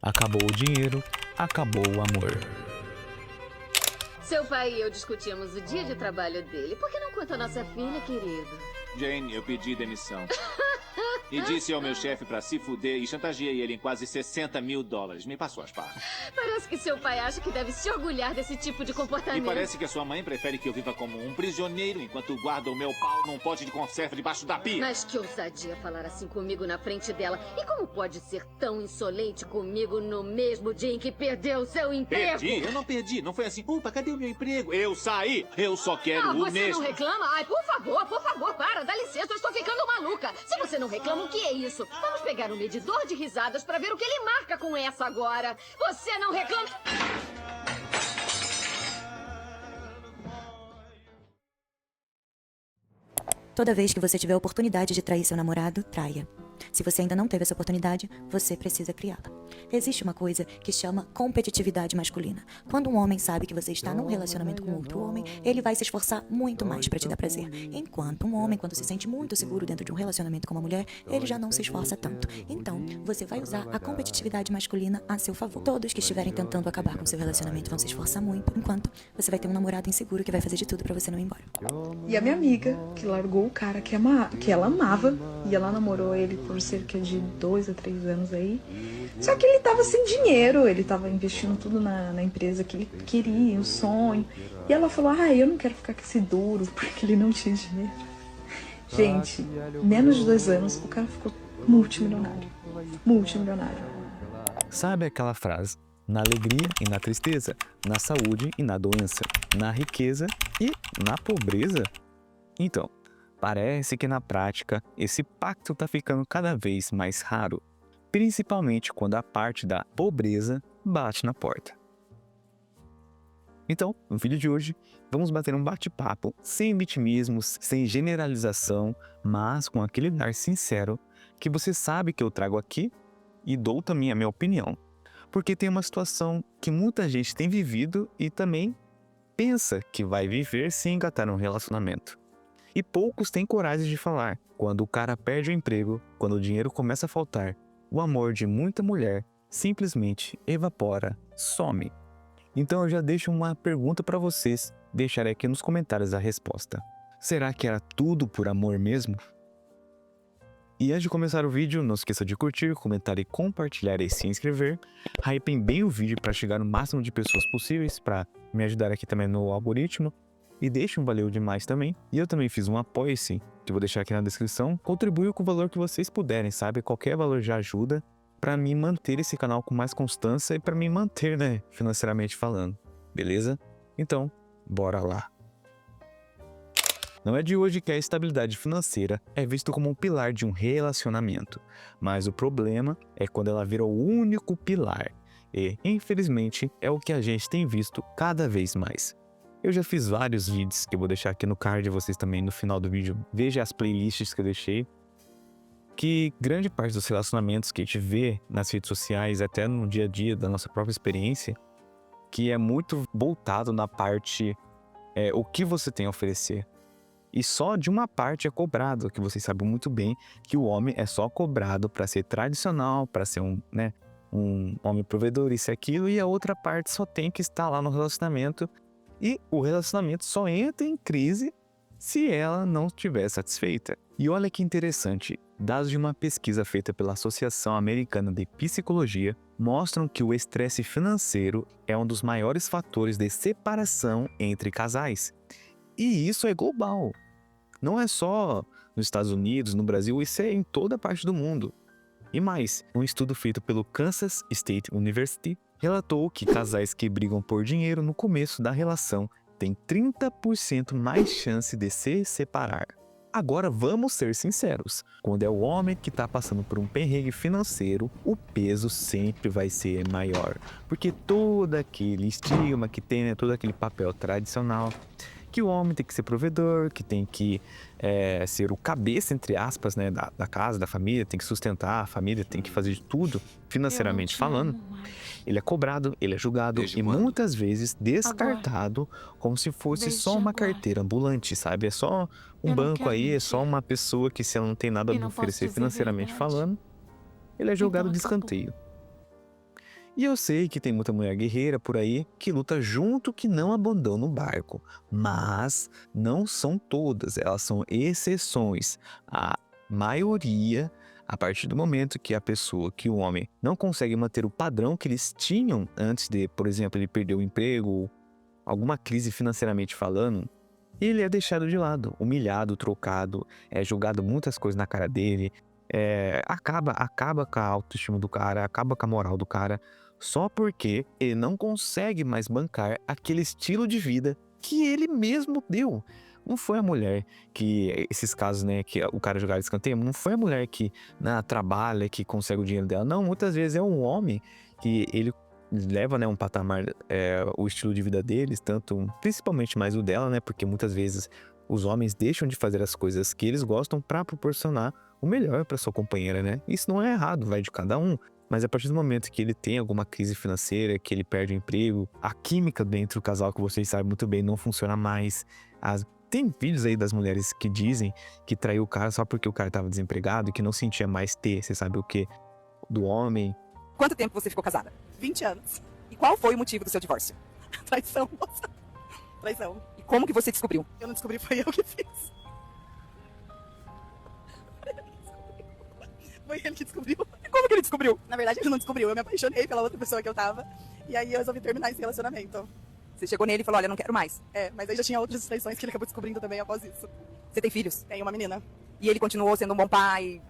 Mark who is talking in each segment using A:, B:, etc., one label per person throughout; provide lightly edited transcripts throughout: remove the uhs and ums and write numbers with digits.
A: Acabou o dinheiro, acabou o amor.
B: Seu pai e eu discutimos o dia de trabalho dele. Por que não conta a nossa filha, querido?
C: Jane, eu pedi demissão. E disse ao meu chefe pra se fuder e chantageei ele em quase $60 mil. Me passou as partes.
B: Parece que seu pai acha que deve se orgulhar desse tipo de comportamento.
C: E parece que a sua mãe prefere que eu viva como um prisioneiro enquanto guarda o meu pau num pote de conserva debaixo da pia.
B: Mas que ousadia falar assim comigo na frente dela. E como pode ser tão insolente comigo no mesmo dia em que perdeu seu emprego?
C: Perdi? Eu não perdi. Não foi assim, upa, cadê o meu emprego? Eu saí. Eu só quero o
B: Você
C: mesmo.
B: não reclama? Ai, por favor, para, dá licença, eu estou ficando maluca. Se você não reclama, o que é isso? Vamos pegar um medidor de risadas para ver o que ele marca com essa agora. Você não reclama?
D: Toda vez que você tiver a oportunidade de trair seu namorado, traia. Se você ainda não teve essa oportunidade, você precisa criá-la. Existe uma coisa que chama competitividade masculina. Quando um homem sabe que você está num relacionamento com outro homem, ele vai se esforçar muito mais para te dar prazer. Enquanto um homem, quando se sente muito seguro dentro de um relacionamento com uma mulher, ele já não se esforça tanto. Então, você vai usar a competitividade masculina a seu favor. Todos que estiverem tentando acabar com seu relacionamento vão se esforçar muito, enquanto você vai ter um namorado inseguro que vai fazer de tudo para você não ir embora.
E: E a minha amiga, que largou o cara que ela amava, e ela namorou ele por cerca de 2 a 3 anos aí. Só que ele tava sem dinheiro, ele tava investindo tudo na empresa que ele queria, o sonho. E ela falou, eu não quero ficar com esse duro, porque ele não tinha dinheiro. Gente, menos de 2 anos, o cara ficou multimilionário. Multimilionário.
A: Sabe aquela frase? Na alegria e na tristeza, na saúde e na doença, na riqueza e na pobreza? Então, parece que na prática, esse pacto está ficando cada vez mais raro, principalmente quando a parte da pobreza bate na porta. Então, no vídeo de hoje, vamos bater um bate-papo sem vitimismos, sem generalização, mas com aquele olhar sincero que você sabe que eu trago aqui e dou também a minha opinião. Porque tem uma situação que muita gente tem vivido e também pensa que vai viver sem engatar um relacionamento. E poucos têm coragem de falar. Quando o cara perde o emprego, quando o dinheiro começa a faltar, o amor de muita mulher simplesmente evapora, some. Então eu já deixo uma pergunta para vocês, deixarei aqui nos comentários a resposta. Será que era tudo por amor mesmo? E antes de começar o vídeo, não esqueça de curtir, comentar e compartilhar e se inscrever. Hypem bem o vídeo para chegar no máximo de pessoas possíveis, para me ajudar aqui também no algoritmo. E deixe um valeu demais também. E eu também fiz um apoia-se, que eu vou deixar aqui na descrição. Contribuiu com o valor que vocês puderem, sabe? Qualquer valor já ajuda para me manter esse canal com mais constância e para me manter, né, financeiramente falando. Beleza? Então, bora lá. Não é de hoje que a estabilidade financeira é vista como um pilar de um relacionamento, mas o problema é quando ela vira o único pilar. E, infelizmente, é o que a gente tem visto cada vez mais. Eu já fiz vários vídeos que eu vou deixar aqui no card, vocês também no final do vídeo veja as playlists que eu deixei. Que grande parte dos relacionamentos que a gente vê nas redes sociais, até no dia a dia da nossa própria experiência, que é muito voltado na parte o que você tem a oferecer. E só de uma parte é cobrado, que vocês sabem muito bem que o homem é só cobrado para ser tradicional, para ser um homem provedor, isso e aquilo, e a outra parte só tem que estar lá no relacionamento. E o relacionamento só entra em crise se ela não estiver satisfeita. E olha que interessante, dados de uma pesquisa feita pela Associação Americana de Psicologia mostram que o estresse financeiro é um dos maiores fatores de separação entre casais. E isso é global. Não é só nos Estados Unidos, no Brasil, isso é em toda parte do mundo. E mais, um estudo feito pelo Kansas State University relatou que casais que brigam por dinheiro no começo da relação têm 30% mais chance de se separar. Agora vamos ser sinceros, quando é o homem que está passando por um perrengue financeiro, o peso sempre vai ser maior. Porque todo aquele estigma que tem, né, todo aquele papel tradicional, que o homem tem que ser provedor, que tem que ser o cabeça, entre aspas, né, da casa, da família, tem que sustentar a família, tem que fazer de tudo, financeiramente falando. Ele é cobrado, ele é julgado e muitas vezes descartado como se fosse só uma carteira ambulante, sabe? É só um banco aí, é só uma pessoa que, se ela não tem nada a oferecer financeiramente falando, ele é jogado de escanteio. E eu sei que tem muita mulher guerreira por aí que luta junto, que não abandona o barco. Mas não são todas, elas são exceções. A maioria, a partir do momento que a pessoa, que o homem, não consegue manter o padrão que eles tinham antes de, por exemplo, ele perder o emprego, alguma crise financeiramente falando, ele é deixado de lado, humilhado, trocado, é jogado muitas coisas na cara dele, acaba com a autoestima do cara, acaba com a moral do cara, só porque ele não consegue mais bancar aquele estilo de vida que ele mesmo deu. Não foi a mulher que, esses casos, né, que o cara jogava escanteio, não foi a mulher que trabalha, que consegue o dinheiro dela. Não, muitas vezes é um homem que ele leva, né, um patamar, o estilo de vida deles, principalmente mais o dela, né, porque muitas vezes os homens deixam de fazer as coisas que eles gostam para proporcionar o melhor para sua companheira, né? Isso não é errado, vai de cada um. Mas a partir do momento que ele tem alguma crise financeira, que ele perde o emprego, a química dentro do casal, que vocês sabem muito bem, não funciona mais. Tem vídeos aí das mulheres que dizem que traiu o cara só porque o cara estava desempregado e que não sentia mais você sabe o quê? Do homem.
F: Quanto tempo você ficou casada? 20 anos. E qual foi o motivo do seu divórcio? Traição, moça. Traição. E como que você descobriu? Eu não descobri, foi eu que fiz. Foi ele que descobriu. E como que ele descobriu? Na verdade, ele não descobriu. Eu me apaixonei pela outra pessoa que eu tava. E aí eu resolvi terminar esse relacionamento. Você chegou nele e falou, olha, não quero mais. Mas aí já tinha outras traições que ele acabou descobrindo também após isso. Você tem filhos? Tenho uma menina. E ele continuou sendo um bom pai?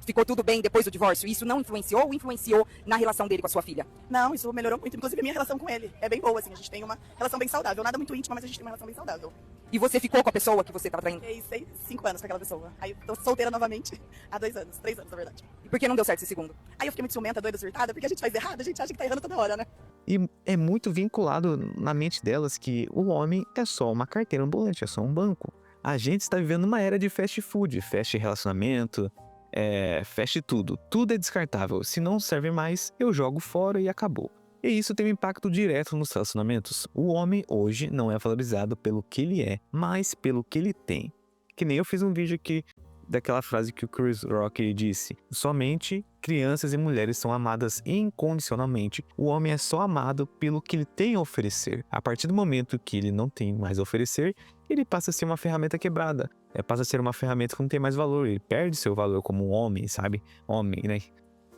F: Ficou tudo bem depois do divórcio? Isso não influenciou ou influenciou na relação dele com a sua filha? Não, isso melhorou muito. Inclusive a minha relação com ele é bem boa, assim. A gente tem uma relação bem saudável. Nada muito íntima, mas a gente tem uma relação bem saudável. E você ficou com a pessoa que você estava traindo? Fiquei 5 anos com aquela pessoa. Aí tô solteira novamente há 2 anos. 3 anos, na verdade. E por que não deu certo esse segundo? Aí eu fiquei muito ciumenta, doida, surtada, porque a gente faz errado, a gente acha que tá errando toda hora, né?
A: E é muito vinculado na mente delas que o homem é só uma carteira ambulante, é só um banco. A gente está vivendo uma era de fast food, fast relacionamento, fast tudo. Tudo é descartável. Se não serve mais, eu jogo fora e acabou. E isso tem um impacto direto nos relacionamentos. O homem hoje não é valorizado pelo que ele é, mas pelo que ele tem. Que nem eu fiz um vídeo aqui daquela frase que o Chris Rock disse: somente crianças e mulheres são amadas incondicionalmente. O homem é só amado pelo que ele tem a oferecer. A partir do momento que ele não tem mais a oferecer, ele passa a ser uma ferramenta quebrada. Passa a ser uma ferramenta que não tem mais valor. Ele perde seu valor como um homem, sabe? Homem, né?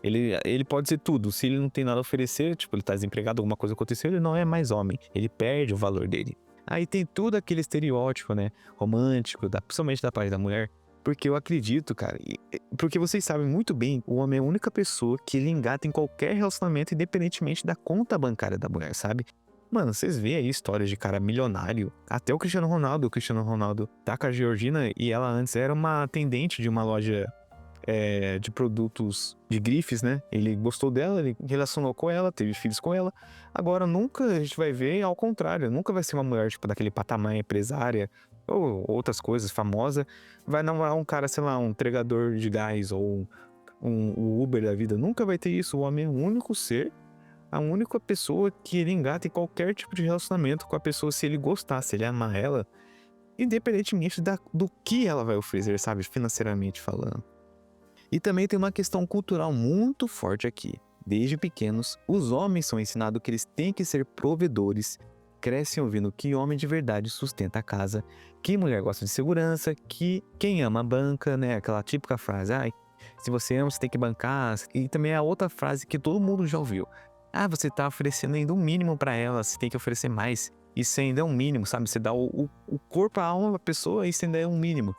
A: Ele pode ser tudo. Se ele não tem nada a oferecer, tipo, ele tá desempregado, alguma coisa aconteceu, ele não é mais homem. Ele perde o valor dele. Aí tem tudo aquele estereótipo, né? Romântico, principalmente da parte da mulher. Porque eu acredito, cara, porque vocês sabem muito bem, o homem é a única pessoa que ele engata em qualquer relacionamento, independentemente da conta bancária da mulher, sabe? Mano, vocês veem aí histórias de cara milionário, até o Cristiano Ronaldo tá com a Georgina e ela antes era uma atendente de uma loja de produtos de grifes, né? Ele gostou dela, ele relacionou com ela, teve filhos com ela. Agora nunca a gente vai ver ao contrário, nunca vai ser uma mulher tipo daquele patamar empresária ou outras coisas, famosa, vai namorar um cara, sei lá, um entregador de gás ou um Uber da vida. Nunca vai ter isso. O homem é o único ser, a única pessoa que ele engata em qualquer tipo de relacionamento com a pessoa, se ele gostar, se ele amar ela, independentemente do que ela vai oferecer, sabe, financeiramente falando. E também tem uma questão cultural muito forte aqui. Desde pequenos, os homens são ensinados que eles têm que ser provedores, crescem ouvindo que homem de verdade sustenta a casa, que mulher gosta de segurança, que quem ama banca, né? Aquela típica frase, se você ama, você tem que bancar. E também a outra frase que todo mundo já ouviu. Você tá oferecendo ainda um mínimo pra ela, você tem que oferecer mais. Isso ainda é um mínimo, sabe? Você dá o corpo, a alma da pessoa, isso ainda é um mínimo.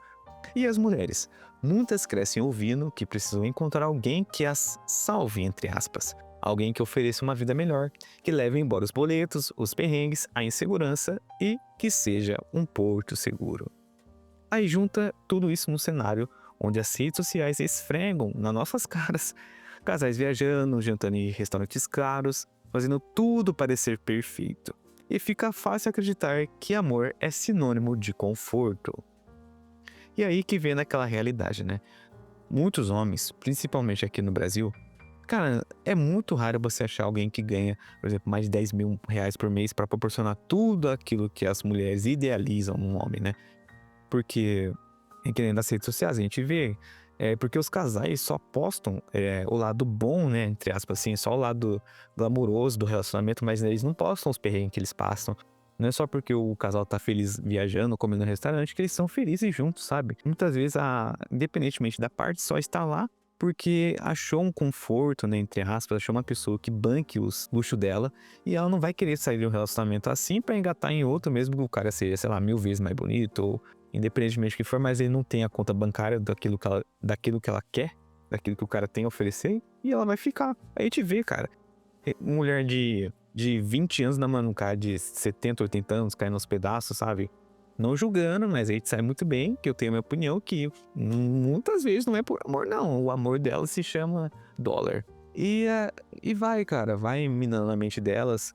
A: E as mulheres? Muitas crescem ouvindo que precisam encontrar alguém que as salve, entre aspas. Alguém que ofereça uma vida melhor, que leve embora os boletos, os perrengues, a insegurança e que seja um porto seguro. Aí junta tudo isso num cenário onde as redes sociais esfregam nas nossas caras. Casais viajando, jantando em restaurantes caros, fazendo tudo parecer perfeito. E fica fácil acreditar que amor é sinônimo de conforto. E aí que vem naquela realidade, né? Muitos homens, principalmente aqui no Brasil, cara, é muito raro você achar alguém que ganha, por exemplo, mais de 10 mil reais por mês para proporcionar tudo aquilo que as mulheres idealizam num homem, né? Porque, que nem nas redes sociais, a gente vê É porque os casais só postam o lado bom, né? Entre aspas, assim, só o lado glamouroso do relacionamento, mas eles não postam os perrengues que eles passam. Não é só porque o casal tá feliz viajando, comendo no restaurante, que eles são felizes juntos, sabe? Muitas vezes, independentemente da parte, só está lá porque achou um conforto, né, entre aspas, achou uma pessoa que banque os luxos dela e ela não vai querer sair de um relacionamento assim pra engatar em outro, mesmo que o cara seja, sei lá, 1000 vezes mais bonito, ou independentemente do que for, mas ele não tem a conta bancária daquilo que ela quer, daquilo que o cara tem a oferecer, e ela vai ficar. Aí a gente vê, cara, mulher de 20 anos namorando um cara de 70, 80 anos, caindo aos pedaços, sabe? Não julgando, mas a gente sabe muito bem, que eu tenho a minha opinião, que muitas vezes não é por amor, não. O amor dela se chama dólar. E vai, cara, vai minando a mente delas.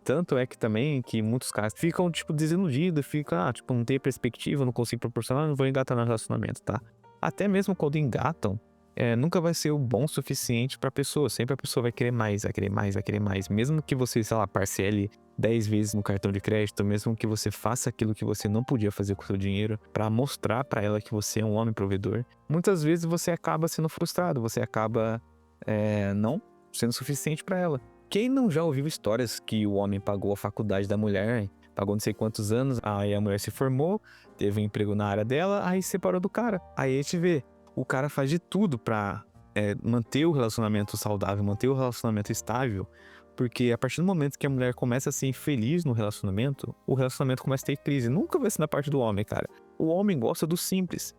A: Tanto é que também que muitos caras ficam, tipo, desiludidos, ficam, tipo, não tem perspectiva, não consigo proporcionar, não vou engatar no relacionamento, tá? Até mesmo quando engatam, nunca vai ser o bom o suficiente pra pessoa. Sempre a pessoa vai querer mais, vai querer mais, vai querer mais. Mesmo que você, sei lá, parcele 10 vezes no cartão de crédito, mesmo que você faça aquilo que você não podia fazer com o seu dinheiro pra mostrar pra ela que você é um homem provedor, muitas vezes você acaba sendo frustrado, você acaba não sendo suficiente pra ela. Quem não já ouviu histórias que o homem pagou a faculdade da mulher, pagou não sei quantos anos, aí a mulher se formou, teve um emprego na área dela, aí separou do cara. Aí a gente vê, o cara faz de tudo pra manter o relacionamento saudável, manter o relacionamento estável, porque a partir do momento que a mulher começa a ser infeliz no relacionamento, o relacionamento começa a ter crise. Nunca vai ser na parte do homem, cara. O homem gosta do simples.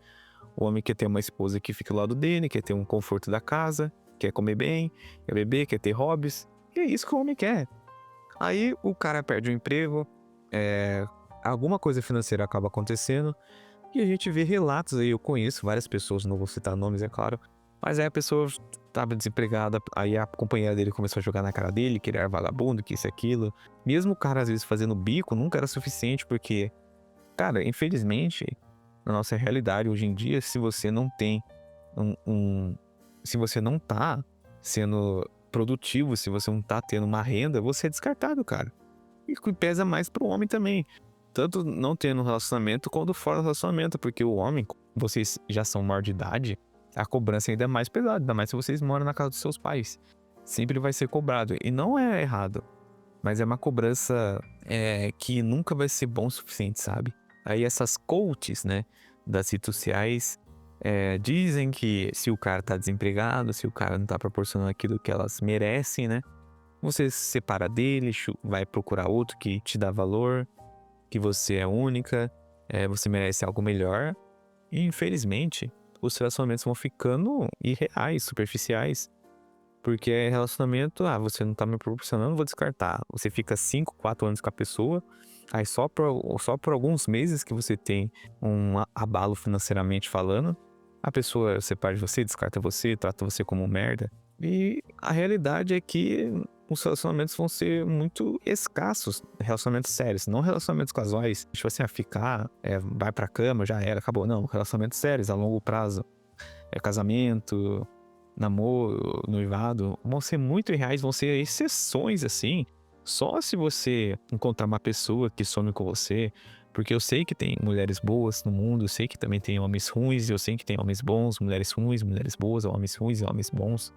A: O homem quer ter uma esposa que fica ao lado dele, quer ter um conforto da casa, quer comer bem, quer beber, quer ter hobbies. E é isso que o homem quer. Aí o cara perde o emprego, alguma coisa financeira acaba acontecendo, e a gente vê relatos aí, eu conheço várias pessoas, não vou citar nomes, é claro, mas aí a pessoa estava desempregada, aí a companheira dele começou a jogar na cara dele, que ele era vagabundo, que isso e aquilo. Mesmo o cara às vezes fazendo bico, nunca era suficiente, porque, cara, infelizmente, na nossa realidade hoje em dia, se você não tem se você não tá sendo produtivo, se você não tá tendo uma renda, você é descartado, cara. E pesa mais pro homem também. Tanto não tendo um relacionamento, quanto fora do relacionamento. Porque o homem, vocês já são maior de idade, a cobrança ainda é mais pesada. Ainda mais se vocês moram na casa dos seus pais. Sempre vai ser cobrado. E não é errado. Mas é uma cobrança que nunca vai ser bom o suficiente, sabe? Aí essas coaches, né, das redes sociais, dizem que se o cara tá desempregado, se o cara não tá proporcionando aquilo que elas merecem, né? Você se separa dele, vai procurar outro que te dá valor, que você é única, você merece algo melhor. E infelizmente, os relacionamentos vão ficando irreais, superficiais. Porque relacionamento, você não tá me proporcionando, vou descartar. Você fica 5, 4 anos com a pessoa, aí só por alguns meses que você tem um abalo financeiramente falando, a pessoa separa de você, descarta você, trata você como um merda. E a realidade é que os relacionamentos vão ser muito escassos, relacionamentos sérios, não relacionamentos casuais. Tipo assim, ficar, vai pra cama, já era, acabou. Não, relacionamentos sérios, a longo prazo. Casamento, namoro, noivado, vão ser muito irreais, vão ser exceções, assim. Só se você encontrar uma pessoa que some com você, porque eu sei que tem mulheres boas no mundo, eu sei que também tem homens ruins, eu sei que tem homens bons, mulheres ruins, mulheres boas, homens ruins e homens bons.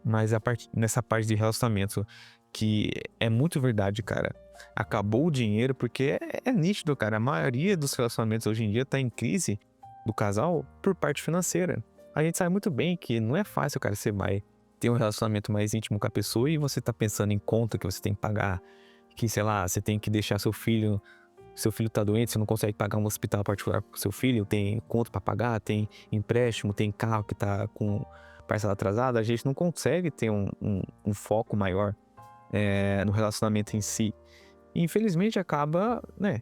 A: Mas nessa parte de relacionamento, que é muito verdade, cara. Acabou o dinheiro, porque é nítido, cara. A maioria dos relacionamentos hoje em dia tá em crise do casal por parte financeira. A gente sabe muito bem que não é fácil, cara, você vai ter um relacionamento mais íntimo com a pessoa e você tá pensando em conta que você tem que pagar, que, sei lá, você tem que deixar seu filho tá doente, você não consegue pagar um hospital particular pro seu filho, tem conta pra pagar, tem empréstimo, tem carro que tá com parcela atrasada, a gente não consegue ter um foco maior no relacionamento em si. E infelizmente acaba, né,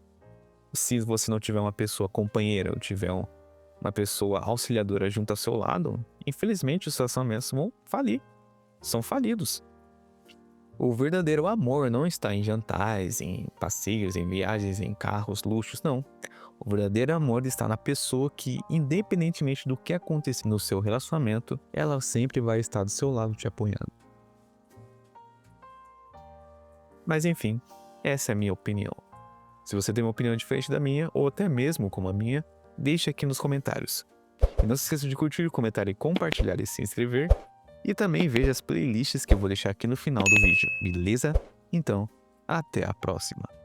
A: se você não tiver uma pessoa companheira ou tiver uma pessoa auxiliadora junto ao seu lado, infelizmente os relacionamentos vão falir, são falidos. O verdadeiro amor não está em jantares, em passeios, em viagens, em carros, luxos, não. O verdadeiro amor está na pessoa que, independentemente do que acontecer no seu relacionamento, ela sempre vai estar do seu lado te apoiando. Mas enfim, essa é a minha opinião. Se você tem uma opinião diferente da minha, ou até mesmo como a minha, deixe aqui nos comentários. E não se esqueça de curtir, comentar e compartilhar e se inscrever. E também veja as playlists que eu vou deixar aqui no final do vídeo, beleza? Então, até a próxima.